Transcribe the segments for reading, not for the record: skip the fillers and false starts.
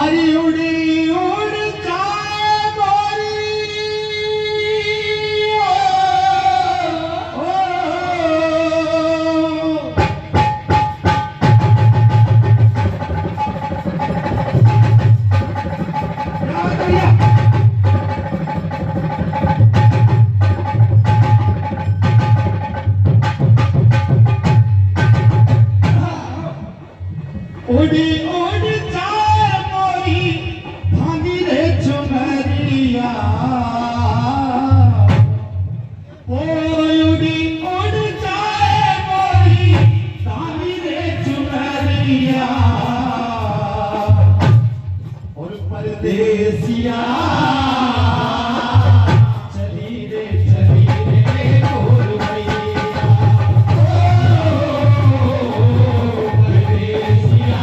आरी उड़ी उड़ जाए मोरी ओ, उड़ी उड़ जाए मोरी भांगी रे चुनरिया ओ उड़ी उड़ जाए मोरी भांगी रे चुनरिया और परदेसिया चली रे गोर मैया ओ परदेसिया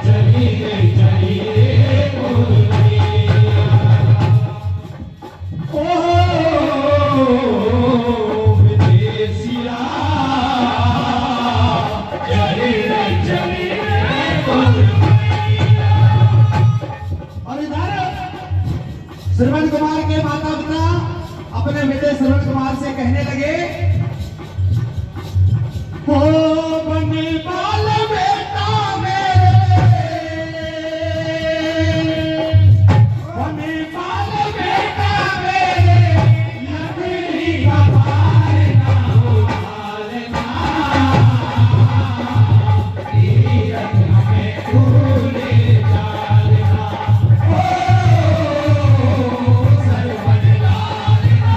चली रे गोर मैया ओ विदेसिया चली रे गोर मैया। और इधर श्रवण कुमार के माता पिता अपने बेटे श्रवण कुमार से कहने लगे हो बने बाल बेटा मेरे बने बाल बेटा मेरे लकड़ी का भार ना उठालना तीरथ में भूले जालना ओ सरवन लालना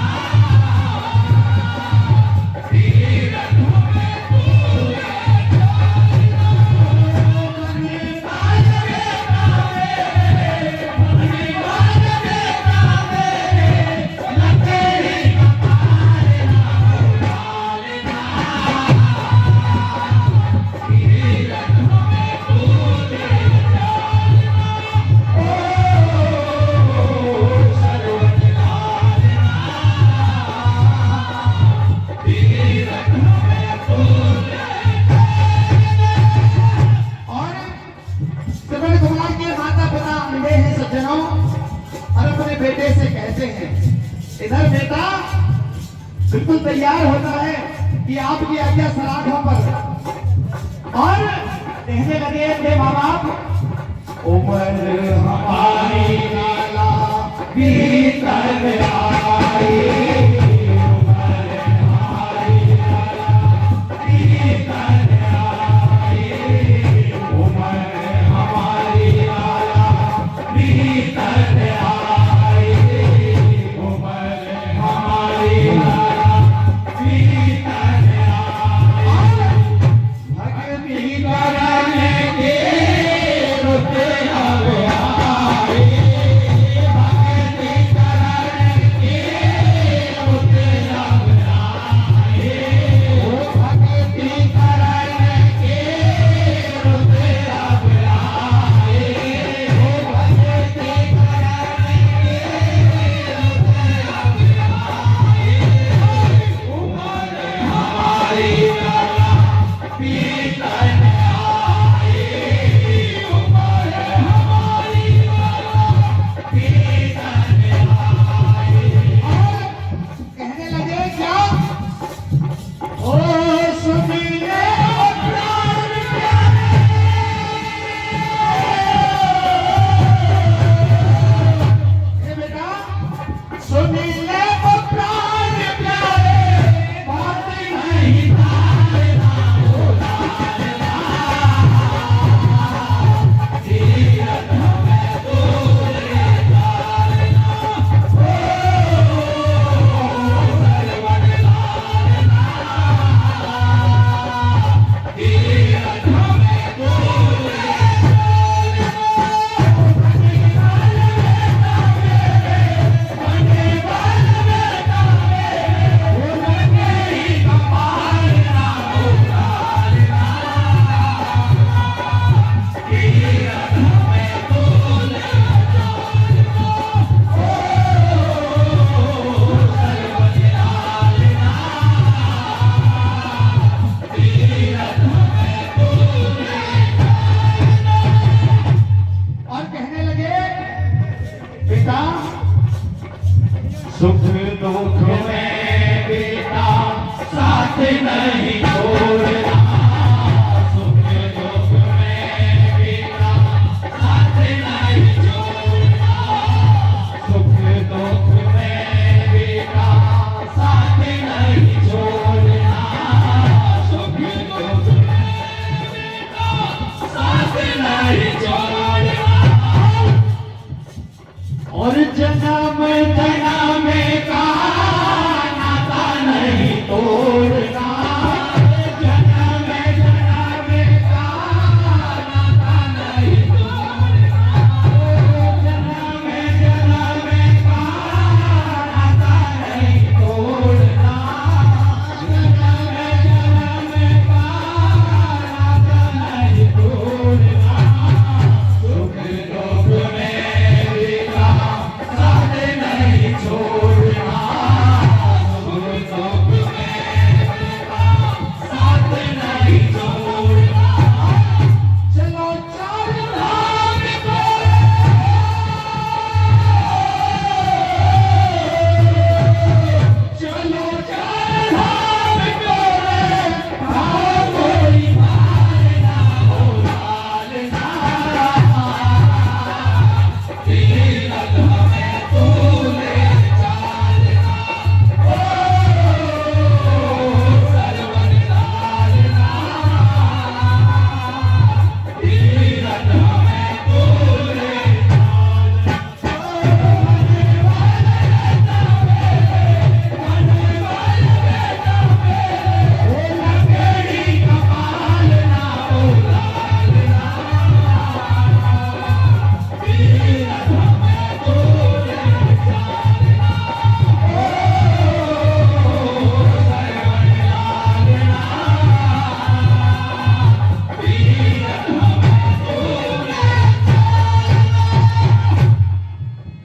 तीरथ में भूले जालना बने बाल बेटा मेरे बने बाल बेटा मेरे लकड़ी का भार ना उठालना तीरथ में भूले जालना ओ सरवन लालना तीरथ में भूले और श्रवण कुमार के माता पिता अंधे हैं सज्जनों और अपने बेटे से कहते हैं इधर बेटा बिल्कुल तैयार होता है कि आपकी आज्ञा सलाखों पर और कहने लगे थे माँ बाप उमर हमारी नाला भीतर में आई उमर हमारी नाला भीतर में आई उमर हमारी नाला भीतर में आई उमर हमारी नाला भीतर में आई भक्ति करने के रुते आवे आए भक्ति करने के सुख दुख में बेटा साथ नहीं छोड़ना, सुख दुख में बेटा साथ नहीं छोड़ना, सुख दुख में बेटा साथ नहीं छोड़ना, सुख दुख में बेटा साथ नहीं छोड़ना। और जन्म जन्म का नाता नहीं तोड़ना, जन्म जन्म का नाता नहीं तोड़ना, जन्म जन्म का नाता नहीं तोड़ना, जन्म जन्म का नाता नहीं तोड़ना, सुख दुख में बेटा साथ नहीं छोड़ना, सुख दुख में बेटा साथ नहीं छोड़ना। चलो चार धाम को, चलो चार धाम को, भाव कोई मारना हो डालना, तीरथ में तूने चालना, ओ सरवन डालना, तीरथ में तूने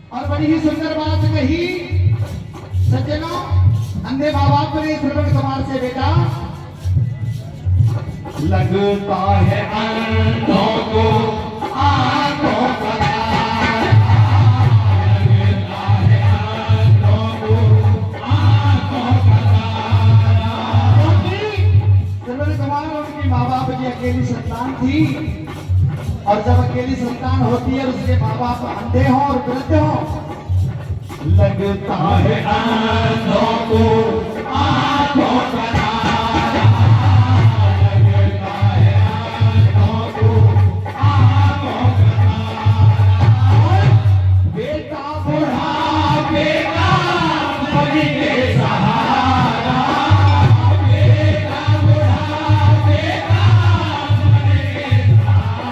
और बड़ी ही सुंदर बात कही सज्जनों, अंधे माँ बाप ने श्रवण कुमार से बेटा लगता है अंधों को आंखों का तारा, लगता है अंधों को आंखों का तारा, क्योंकि श्रवण कुमार उनकी माँ बाप की अकेली संतान थी, और जब अकेली संतान होती है उसके माँ बाप अंधे हों और वृद्ध हों, लगता है अंधों को आंखों का तारा, लगता है अंधों को आंखों का तारा, बेटा बुढ़ापे का बलि के सहारा, बेटा बुढ़ापे का बलि के सहारा,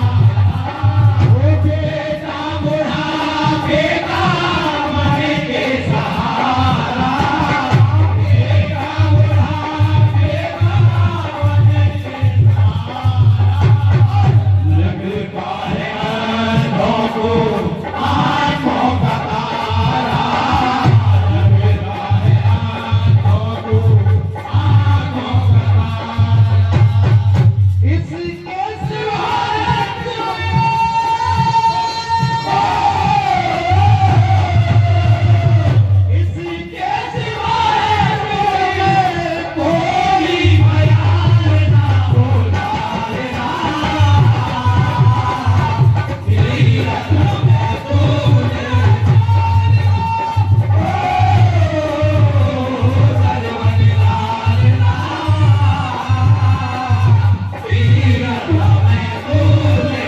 ओ बेटा बुढ़ापे का बलि के सहारा, बेटा बुढ़ापे का बलि के सहारा, लगता है अंधों को आंखों का तारा, लगता है अंधों को आंखों का तारा, इसके सिवा इसके सिवाय कोई मयाल ना हो डालना, तीरथ में तूने सरवन डालना, तीरथ में तूने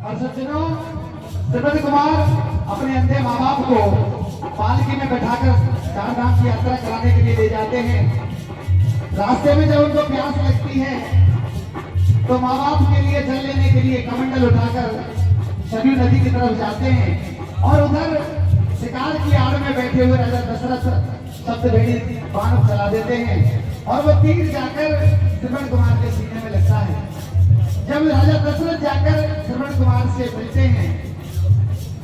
और सज्जनों, श्रवण कुमार अपने अंधे माँ बाप को पालकी में बैठाकर चार धाम की यात्रा कराने के लिए ले जाते हैं। रास्ते में जब उनको प्यास लगती है तो माँ बाप के लिए जल लेने के लिए कमंडल उठाकर सरयू नदी की तरफ जाते हैं, और उधर शिकार की आड़ में बैठे हुए राजा दशरथ शब्द भेड़ी बाण चला देते हैं और वो तीर जाकर श्रवण कुमार के सीने में लगता है। जब राजा दशरथ जाकर श्रवण कुमार से मिलते हैं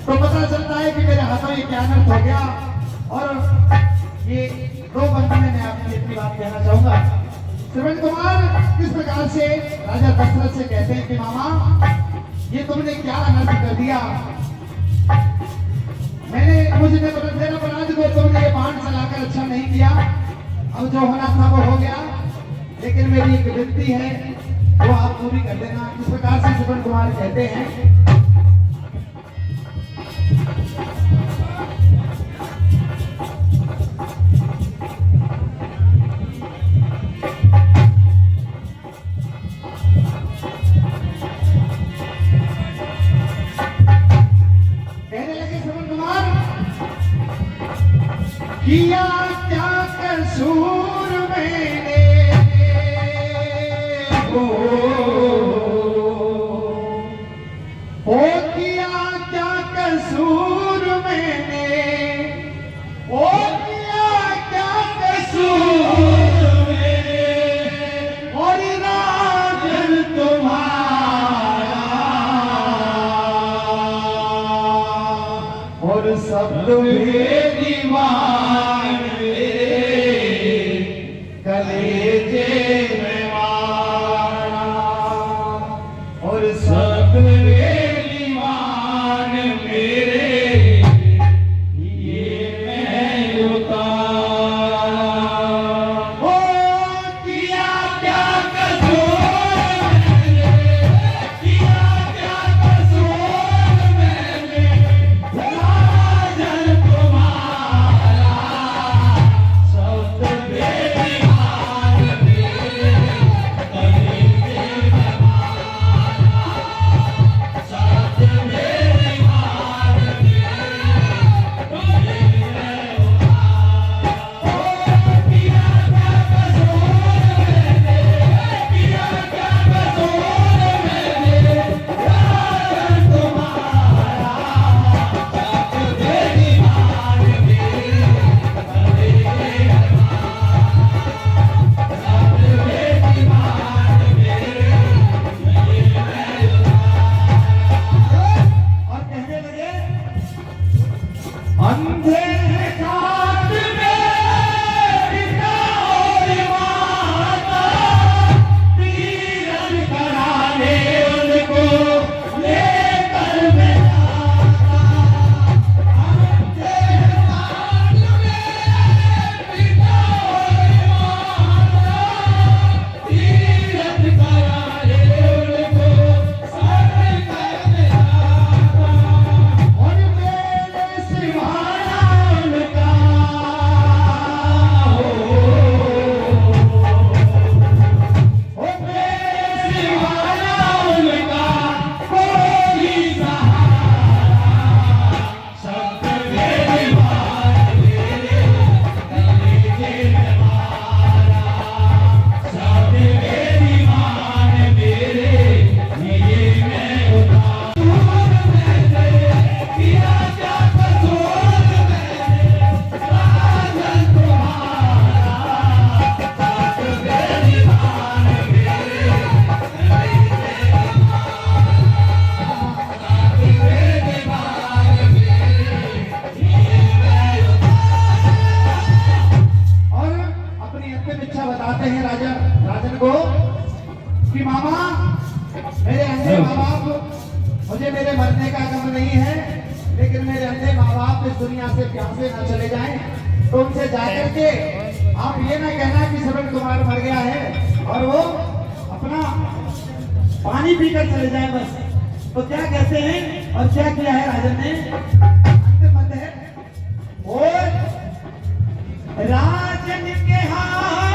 तो पता चलता है कि मेरे हाथों ये क्या अनर्थ हो गया। और ये दो बंदी में मैं आपको इतनी बात कहना चाहूंगा। श्रवण कुमार किस प्रकार से राजा दशरथ से कहते हैं कि मामा ये तुमने क्या अनर्थ कर दिया, मुझे तेरा अपराध को तुमने ये बाण चलाकर अच्छा नहीं किया। अब जो होना था वो हो गया, लेकिन मेरी एक विनती है वो आप पूरी कर देना। इस प्रकार से श्रवण कुमार कहते हैं। किया क्या कसूर मैंने ओ किया क्या कसूर मैंने, ओ किया क्या कसूर मैंने, और राजन तुम्हारा और सब कलेजे में मारा और सब मान मेरे ये मैं उतारा। ओ किया क्या कसूर मैंने, किया क्या कसूर मैंने, राजन तुम्हारा सब कि मामा मेरे अंधे माँ बाप, मुझे मेरे मरने का गम नहीं है, लेकिन मेरे अंधे माँ बाप इस दुनिया से प्यासे न चले जाएं, तो उनसे जाकर के आप ये ना कहना कि श्रवण कुमार मर गया है और वो अपना पानी पीकर चले जाए बस। तो क्या कहते हैं और क्या किया है राजन ने? अंतिम मत है, राजन के हाथ